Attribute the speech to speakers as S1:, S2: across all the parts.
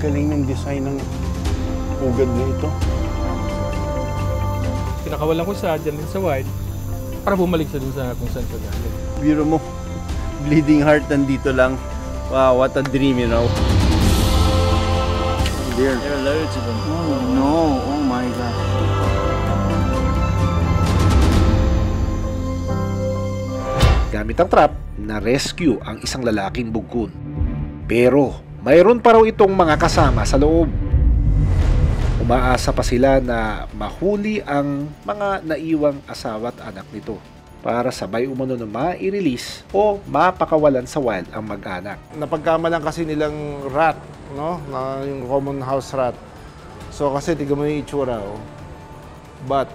S1: Galing ng design ng pugad na ito.
S2: Pinakawalan ko siya dyan din sa wide para bumalik siya dun sa kung saan ka galing.
S1: Biro mo, bleeding heart nandito lang. Wow, what a dream, you know. There are loads of them. Oh no, oh my God.
S3: Gamit ang trap, na-rescue ang isang lalaking bugkon. Pero mayroon pa raw itong mga kasama sa loob. Umaasa pa sila na mahuli ang mga naiwang asawa at anak nito para sabay umano na ma-release o mapakawalan sa wild ang mag-anak.
S4: Napagkamalan kasi nilang rat, no? Na yung common house rat. So kasi tignan mo yung itsura, oh. But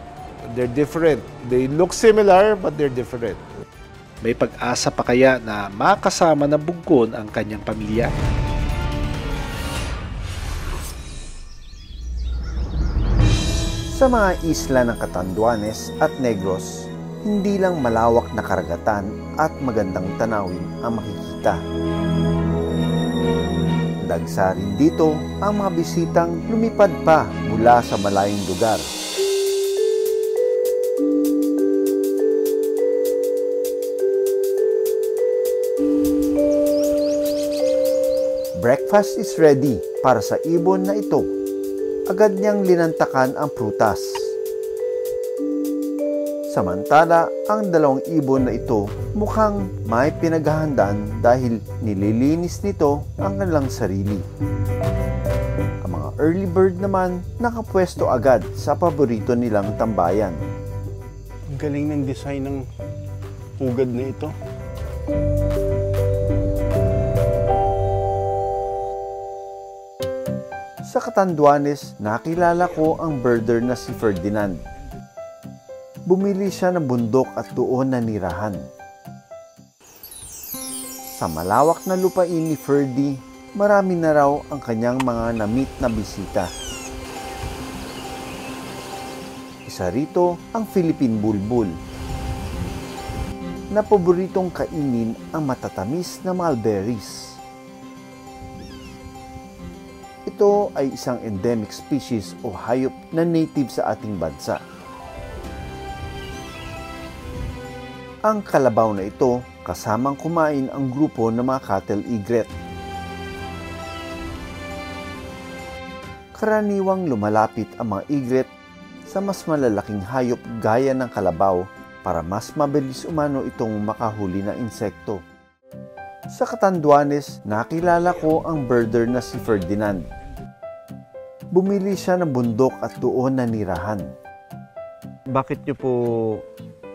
S4: they're different. They look similar but they're different.
S3: May pag-asa pa kaya na makasama ng bugkon ang kanyang pamilya?
S5: Sa mga isla ng Catanduanes at Negros, hindi lang malawak na karagatan at magandang tanawin ang makikita. Dagsa rin dito ang mga bisitang lumipad pa mula sa malayong lugar. Breakfast is ready para sa ibon na ito. Agad niyang linantakan ang prutas. Samantala, ang dalawang ibon na ito mukhang may pinaghahandaan dahil nililinis nito ang kanilang sarili. Ang mga early bird naman nakapwesto agad sa paborito nilang tambayan.
S1: Ang galing ng design ng pugad na ito.
S5: Sa Catanduanes, nakilala ko ang birder na si Ferdinand. Bumili siya ng bundok at doon nanirahan. Sa malawak na lupain ni Ferdy, marami na raw ang kanyang mga na-meet na bisita. Isa rito ang Philippine bulbul, na paboritong kainin ang matatamis na mulberries. Ito ay isang endemic species o hayop na native sa ating bansa. Ang kalabaw na ito kasamang kumain ang grupo ng mga cattle egret. Karaniwang lumalapit ang mga egret sa mas malalaking hayop gaya ng kalabaw para mas mabilis umano itong makahuli ng insekto. Sa Catanduanes, nakilala ko ang birder na si Ferdinand. Bumili siya ng bundok at doon nanirahan.
S1: Bakit niyo po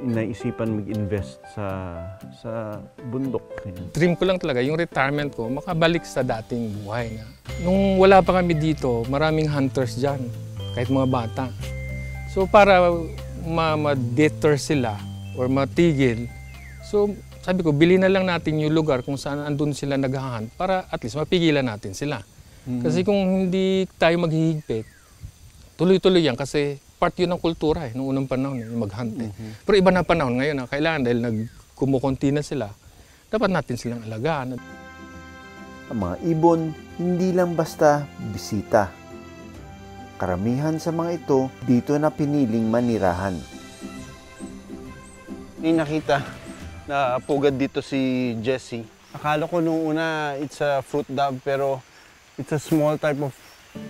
S1: naisipan mag-invest sa bundok?
S2: Dream ko lang talaga, yung retirement ko, makabalik sa dating buhay na. Nung wala pa kami dito, maraming hunters dyan, kahit mga bata. So para ma-deter sila or matigil, so sabi ko, bilhin na lang natin yung lugar kung saan andun sila naghahunt para at least mapigilan natin sila. Kasi kung hindi tayo maghihigpit, tuloy-tuloy yan kasi part yun ng kultura noong unang panahon, yung mag-hunt. Pero iba na panahon ngayon, kailangan dahil nagkumukunti na sila, dapat natin silang alagaan.
S5: Ang mga ibon, hindi lang basta bisita. Karamihan sa mga ito, dito na piniling manirahan.
S1: May nakita na pugad dito si Jessie. Akala ko nung una it's a fruit dove pero it's a small type of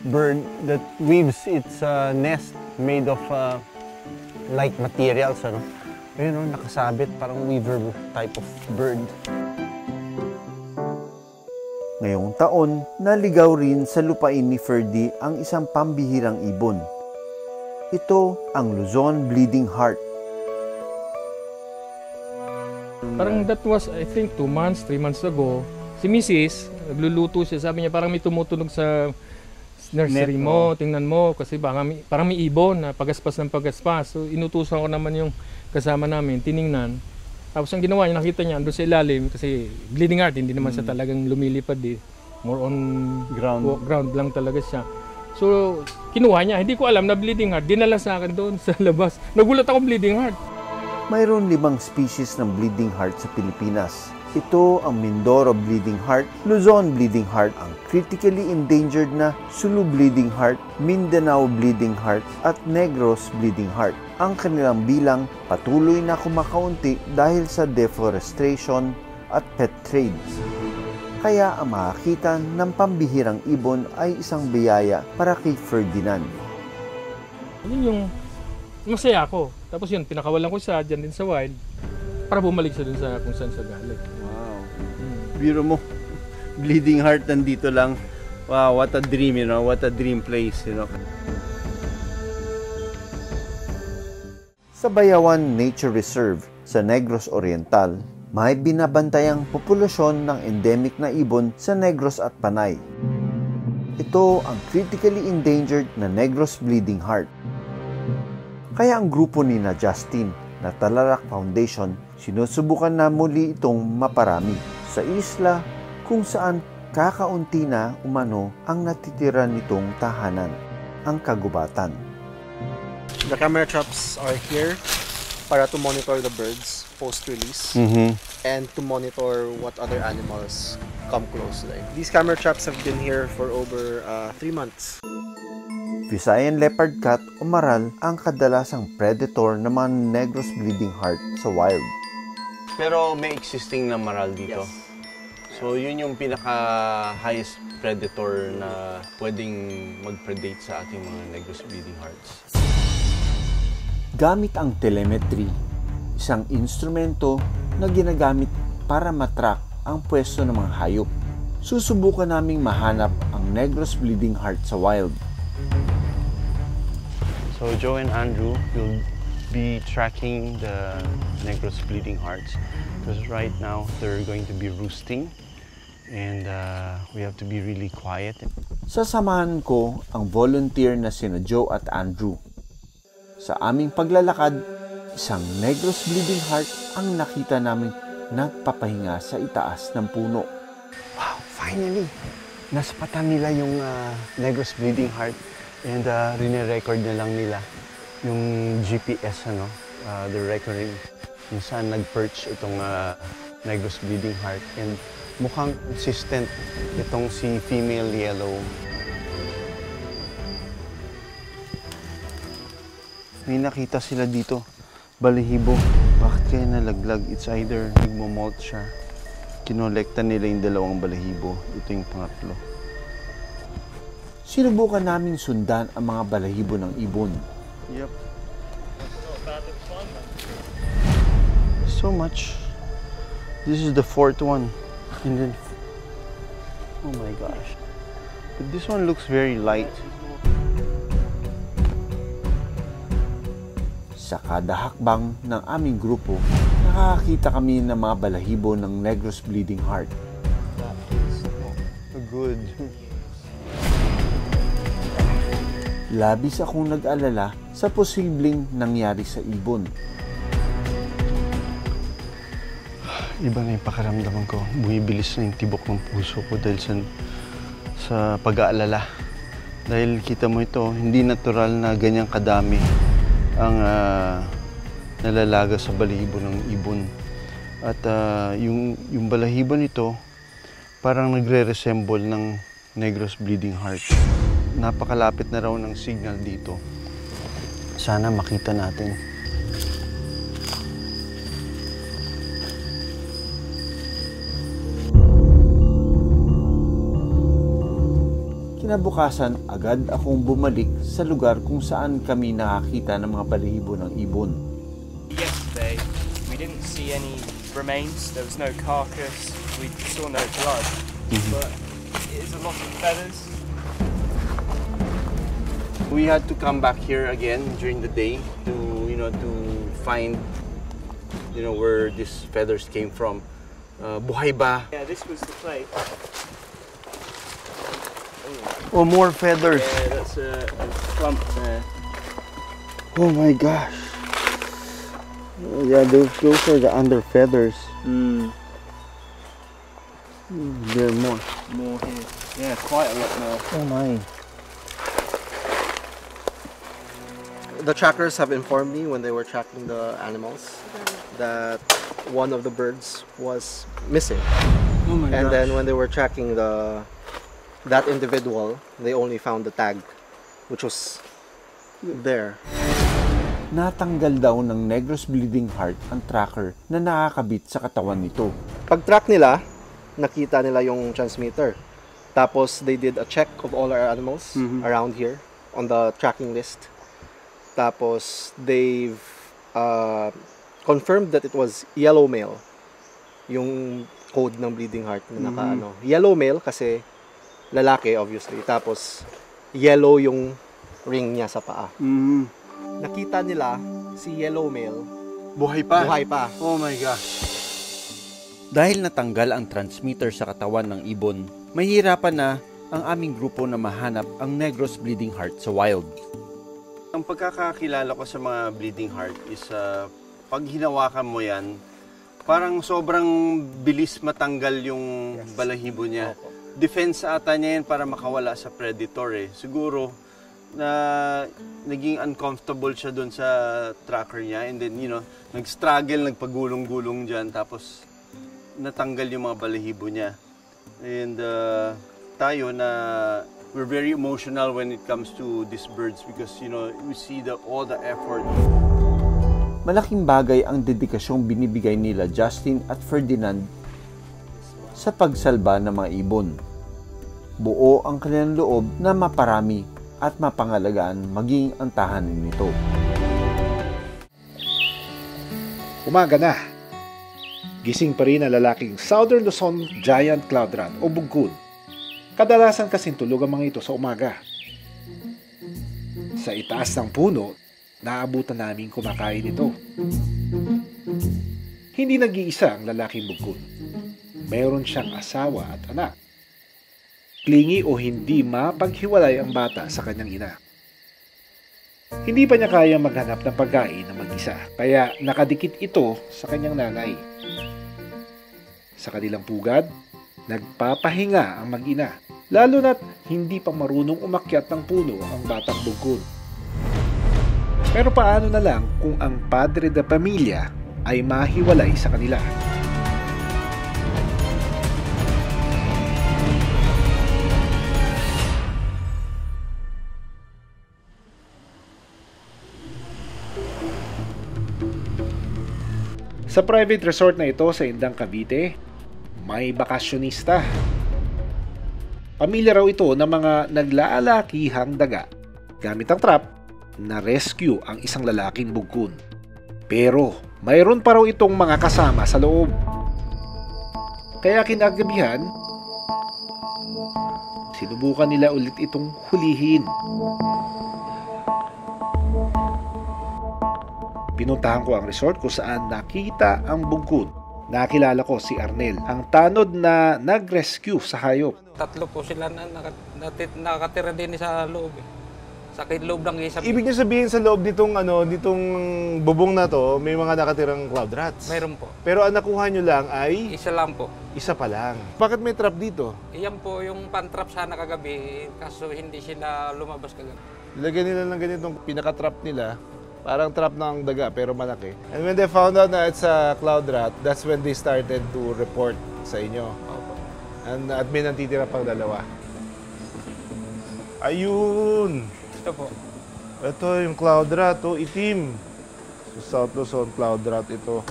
S1: bird that weaves its nest made of light materials. Ano? Ayun, nakasabit, parang weaver type of bird.
S5: Ngayong taon, naligaw rin sa lupain ni Ferdy ang isang pambihirang ibon. Ito ang Luzon bleeding heart.
S2: Parang that was, I think, 2 months, 3 months ago. Si Mrs., nagluluto siya. Sabi niya, parang may tumutunog sa nursery mo, tingnan mo. Kasi parang may ibon na pagaspas ng pagaspas. So, inutusan ko naman yung kasama namin, tiningnan. Tapos ang ginawa niya, nakita niya, doon sa ilalim. Kasi bleeding heart, hindi naman siya talagang lumilipad eh. More on ground lang talaga siya. So, kinuha niya. Hindi ko alam na bleeding heart. Dinala sa akin doon sa labas. Nagulat ako bleeding heart.
S5: Mayroon 5 species ng bleeding heart sa Pilipinas. Ito ang Mindoro bleeding heart, Luzon bleeding heart, ang critically endangered na Sulu bleeding heart, Mindanao bleeding heart, at Negros bleeding heart. Ang kanilang bilang patuloy na kumakaunti dahil sa deforestation at pet trades. Kaya ang makakita ng pambihirang ibon ay isang biyaya para kay Ferdinand.
S2: Yun yung masaya ako. Tapos yun, pinakawalan ko siya dyan din sa wild para bumalik siya dun sa kung saan siya galing.
S1: Wow. Biro mo, bleeding heart nandito lang. Wow, what a dream, you know, what a dream place, you know.
S5: Sa Bayawan Nature Reserve sa Negros Oriental, may binabantayang populasyon ng endemic na ibon sa Negros at Panay. Ito ang critically endangered na Negros bleeding heart. Kaya ang grupo ni na Justin na Talarak Foundation, sinusubukan na muli itong maparami sa isla kung saan kakaunti na umano ang natitira nitong tahanan, ang kagubatan.
S6: The camera traps are here para to monitor the birds post-release and to monitor what other animals come close. Like, these camera traps have been here for over 3 months.
S5: Visayan leopard cat o maral ang kadalasang predator ng mga Negros bleeding heart sa wild.
S1: Pero may existing na maral dito.
S6: Yes.
S1: So yun yung pinaka-highest predator na pwedeng mag-predate sa ating mga Negros bleeding hearts.
S5: Gamit ang telemetry, isang instrumento na ginagamit para matrack ang pwesto ng mga hayop. Susubukan naming mahanap ang Negros bleeding heart sa wild.
S1: So Joe and Andrew will be tracking the Negros bleeding hearts because right now they're going to be roosting and we have to be really quiet.
S5: Sasamahan ko ang volunteer na sina Joe at Andrew. Sa aming paglalakad, isang Negros bleeding heart ang nakita namin nagpapahinga sa itaas ng puno.
S1: Wow, finally! Naspatan nila yung Negros bleeding heart and rine-record na lang nila yung GPS, they're recording kung saan nag-perch itong Negros bleeding heart and mukhang consistent itong si female yellow. May nakita sila dito, balahibo. Bakit kaya nalaglag? It's either nagmo-molt siya. Kinolekta nila yung dalawang balahibo. Ito yung pangatlo.
S5: Sinubukan naming sundan ang mga balahibo ng ibon.
S1: Yep. So much. This is the 4th one. And then, oh my gosh. But this one looks very light.
S5: Sa kada hakbang ng aming grupo, nakakakita kami ng mga balahibo ng Negros bleeding heart.
S1: Good.
S5: Labis akong nag-alala sa posibleng nangyari sa ibon.
S1: Iba na yung pakiramdaman ko. Bumibilis na yung tibok ng puso ko dahil sa pag-aalala. Dahil kita mo ito, hindi natural na ganyang kadami ang nalalaga sa balahibo ng ibon. At yung balahibo nito parang nagre-resemble ng Negros bleeding heart. Napakalapit na raw ng signal dito. Sana makita natin.
S5: Kinabukasan, agad akong bumalik sa lugar kung saan kami nakakita ng mga balahibo ng ibon.
S7: Yesterday, we didn't see any remains. There was no carcass. We saw no blood. But it is a lot of feathers.
S1: We had to come back here again during the day to find where these feathers came from. Buhay ba?
S7: Yeah, this was the place.
S1: Oh, more feathers.
S7: Yeah, that's a clump there.
S1: Oh my gosh. Oh, yeah, those are the under feathers. There are more.
S7: More here. Yeah, quite a lot more.
S1: Oh my.
S6: the trackers have informed me when they were tracking the animals that one of the birds was missing.
S1: Oh my
S6: And
S1: gosh.
S6: then when they were tracking that individual, they only found the tag, which was there.
S5: Natanggal daw ng Negros Bleeding Heart ang tracker na nakakabit sa katawan nito.
S6: Pag-track nila, nakita nila yung transmitter. Tapos they did a check of all our animals around here on the tracking list. Tapos they've confirmed that it was yellow male. Yung code ng Bleeding Heart na naka-ano. Yellow male kasi lalaki obviously. Tapos yellow yung ring niya sa paa. Nakita nila si yellow male
S1: Buhay pa?
S6: buhay pa.
S1: Oh my gosh.
S5: Dahil natanggal ang transmitter sa katawan ng ibon, mahirapan na ang aming grupo na mahanap ang Negros Bleeding Heart sa wild.
S1: Ang pagkakakilala ko sa mga bleeding heart is pag hinawakan mo yan, parang sobrang bilis matanggal yung balahibo niya. Defense ata niya yan para makawala sa predator eh. Siguro na naging uncomfortable siya doon sa tracker niya and then nag-struggle, nagpagulong-gulong dyan tapos natanggal yung mga balahibo niya. And tayo na we're very emotional when it comes to these birds because we see all the effort.
S5: Malaking bagay ang dedikasyong binibigay nila Justin at Ferdinand sa pagsalba ng mga ibon. Buo ang kanilang loob na maparami at mapangalagaan maging ang tahanan nito.
S3: Umaga na. Gising pa rin ang lalaking Southern Luzon Giant Cloud Rat o bugkod. Kadalasan kasing tulog ang mga ito sa umaga. Sa itaas ng puno, naabutan namin kumakain ito. Hindi nag-iisa ang lalaking bugkod. Mayroon siyang asawa at anak. Klingi o hindi mapaghiwalay ang bata sa kanyang ina. Hindi pa niya kaya maghanap ng pagkain na mag-isa, kaya nakadikit ito sa kanyang nanay. Sa kanilang pugad, nagpapahinga ang mag-ina, lalo na't hindi pa marunong umakyat ng puno ang batang bugkod. Pero paano na lang kung ang padre de pamilya ay mahiwalay sa kanila? Sa private resort na ito sa Indang, Cavite, may bakasyonista. Pamilya raw ito ng mga naglalakihang daga. Gamit ang trap, na-rescue ang isang lalaking bugkod. Pero mayroon pa raw itong mga kasama sa loob. Kaya kinagabihan, sinubukan nila ulit itong hulihin. Pinuntahan ko ang resort kung saan nakita ang bugkod. Nakilala ko si Arnel, ang tanod na nag-rescue sa hayop.
S8: Tatlo po sila na nakatira din sa loob. Sa loob ng isa.
S4: Ibig niyo sabihin sa loob nitong bubong na to, may mga nakatirang cloud rats?
S8: Mayroon po.
S4: Pero ang nakuha nyo lang ay
S8: Isa lang po.
S4: isa pa lang. Bakit may trap dito?
S8: Iyan po yung pantrap sana kagabi, kaso hindi sila lumabas kagabi.
S4: Lagyan nila ng ganitong pinaka-trap nila. Parang trap ng daga pero malaki. And when they found out na it's a cloud rat, that's when they started to report sa inyo.
S8: Opo.
S4: And at may nantitira pang dalawa. Ayun!
S8: Ito po.
S4: Ito yung cloud rat, itim. So, South Luzon cloud rat ito.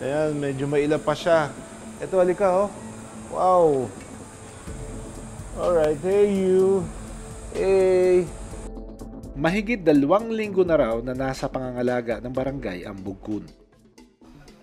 S4: Ayan, medyo mailap pa siya. Ito, halika Wow! Alright, hey you! Hey!
S3: Mahigit 2 linggo na raw na nasa pangangalaga ng barangay ang bugkod.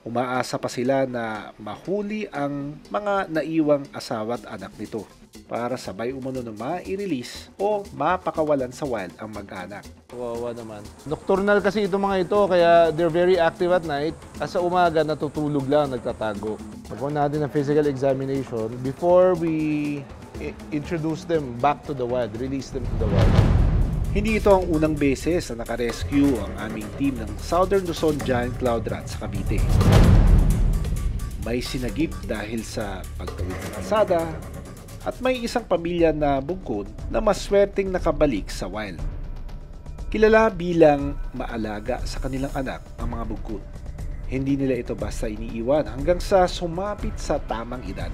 S3: Umaasa pa sila na mahuli ang mga naiwang asawa at anak nito para sabay umano na ma-release o mapakawalan sa wild ang mag-anak.
S4: Wawa naman. Nocturnal kasi itong mga ito, kaya they're very active at night. At sa umaga, natutulog lang, nagtatago. Pagkawan natin ng physical examination before we introduce them back to the wild, release them to the wild.
S3: Hindi ito ang unang beses na nakarescue ang aming team ng Southern Luzon Giant Cloud Rat sa Cavite. May sinagip dahil sa pagtawid ng kalsada at may isang pamilya na bugkod na maswerteng nakabalik sa wild. Kilala bilang maalaga sa kanilang anak ang mga bugkon. Hindi nila ito basta iniiwan hanggang sa sumapit sa tamang edad.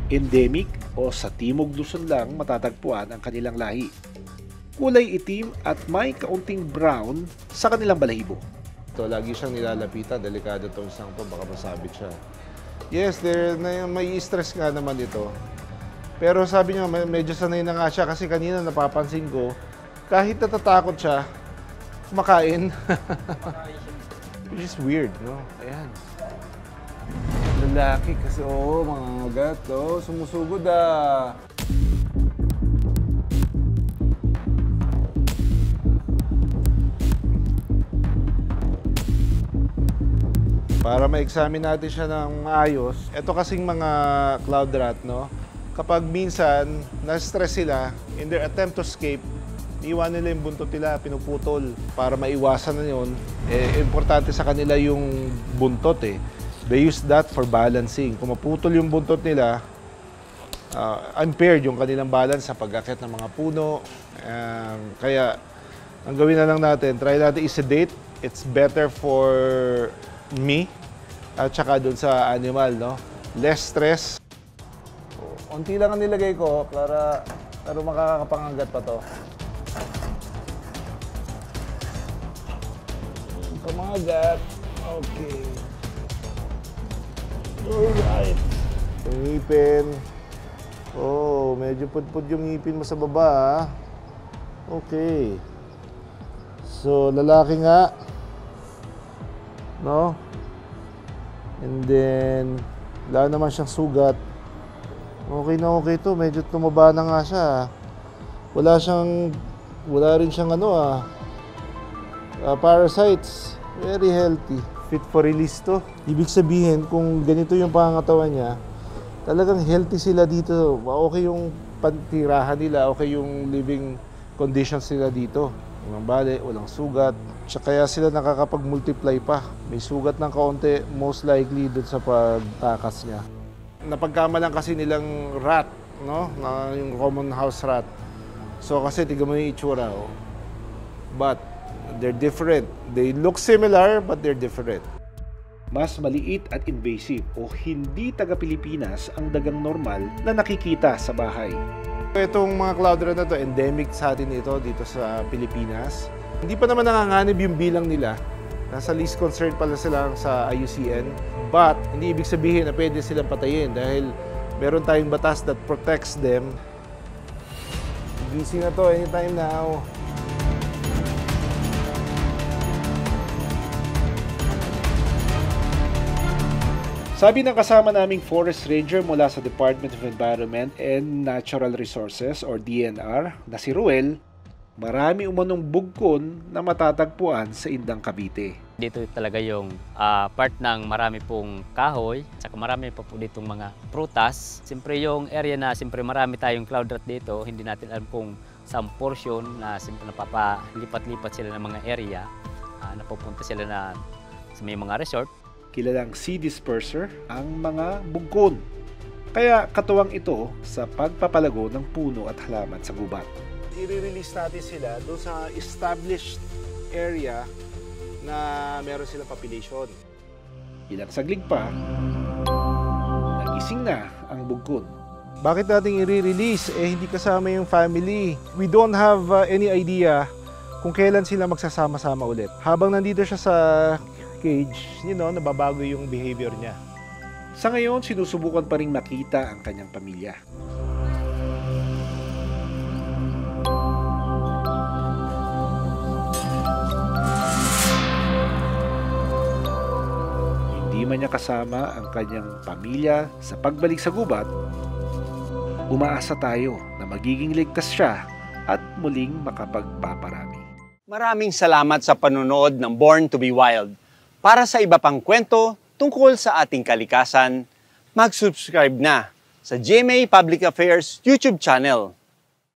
S3: Endemic o sa Timog Luzon lang matatagpuan ang kanilang lahi. Kulay itim at may kaunting brown sa kanilang balahibo.
S4: So, lagi siyang nilalapitan. Delikado itong isang to, baka masabit siya. Yes, may stress nga naman ito. Pero sabi niya, medyo sanay na nga siya kasi kanina napapansin ko, kahit natatakot siya, kumakain. Which is weird, no? Ayan.
S9: Lalaki kasi, mga agat, sumusugod ah.
S4: Para ma-examine natin siya ng maayos, ito kasing mga cloud rat, no? Kapag minsan, na-stress sila, in their attempt to escape, iwan nila yung buntot nila, pinuputol. Para maiwasan na yun, importante sa kanila yung buntot eh. They use that for balancing. Kung maputol yung buntot nila, impaired yung kanilang balance sa pag-akit ng mga puno. Kaya, ang gawin na lang natin, try natin i-sedate. It's better for me at saka dun sa animal, no? Less stress.
S9: Unti lang ang nilagay ko para makakapangagat pa to. Pamagat. Okay. Alright.
S4: Yung ngipin. Oh, medyo pudpud yung ngipin mo sa baba, ha? Okay. So, lalaki nga. No? And then, wala naman siyang sugat. Okay na okay to. Medyo tumaba na nga siya. Wala rin siyang parasites. Very healthy. Fit for release to. Ibig sabihin, kung ganito yung pangangatawan niya, talagang healthy sila dito. Okay yung pantirahan nila, okay yung living conditions nila dito. Walang bali, walang sugat. Kaya sila nakakapag-multiply pa. May sugat ng kaunti, most likely dun sa pagtakas niya. Napagkamalan kasi nilang rat, no? Yung common house rat. So kasi tignan mo yung itsura, oh. But they're different. They look similar, but they're different.
S3: Mas maliit at invasive o hindi taga-Pilipinas ang dagang normal na nakikita sa bahay.
S4: Itong mga cloud rat na to, endemic sa atin ito dito sa Pilipinas. Hindi pa naman nanganganib yung bilang nila. Nasa least concern pala sila sa IUCN. But, hindi ibig sabihin na pwede silang patayin dahil meron tayong batas that protects them. Gising na to anytime now.
S3: Sabi ng kasama naming forest ranger mula sa Department of Environment and Natural Resources or DNR na si Ruel, marami umanong bugkon na matatagpuan sa Indang, Cavite.
S10: Dito talaga yung part ng marami pong kahoy, saka marami pa po ditong mga prutas. Siyempre yung area na siyempre marami tayong cloud rat dito, hindi natin alam kung saan portion na siyempre napapalipat-lipat sila ng mga area, napupunta sila na sa may mga resort.
S3: Kilalang sea disperser ang mga bugkon. Kaya katuwang ito sa pagpapalago ng puno at halaman sa gubat.
S4: I-release natin sila doon sa established area na meron silang population.
S3: Ilang saglig pa, nagising na ang bugkon.
S4: Bakit natin i-release? Hindi kasama yung family. We don't have any idea kung kailan sila magsasama-sama ulit. Habang nandito siya sa cage, nababago yung behavior niya.
S3: Sa ngayon, sinusubukan pa rin makita ang kanyang pamilya. Hindi man niya kasama ang kanyang pamilya sa pagbalik sa gubat, umaasa tayo na magiging ligtas siya at muling makapagpaparami.
S1: Maraming salamat sa panunood ng Born to be Wild. Para sa iba pang kwento tungkol sa ating kalikasan, mag-subscribe na sa GMA Public Affairs YouTube channel.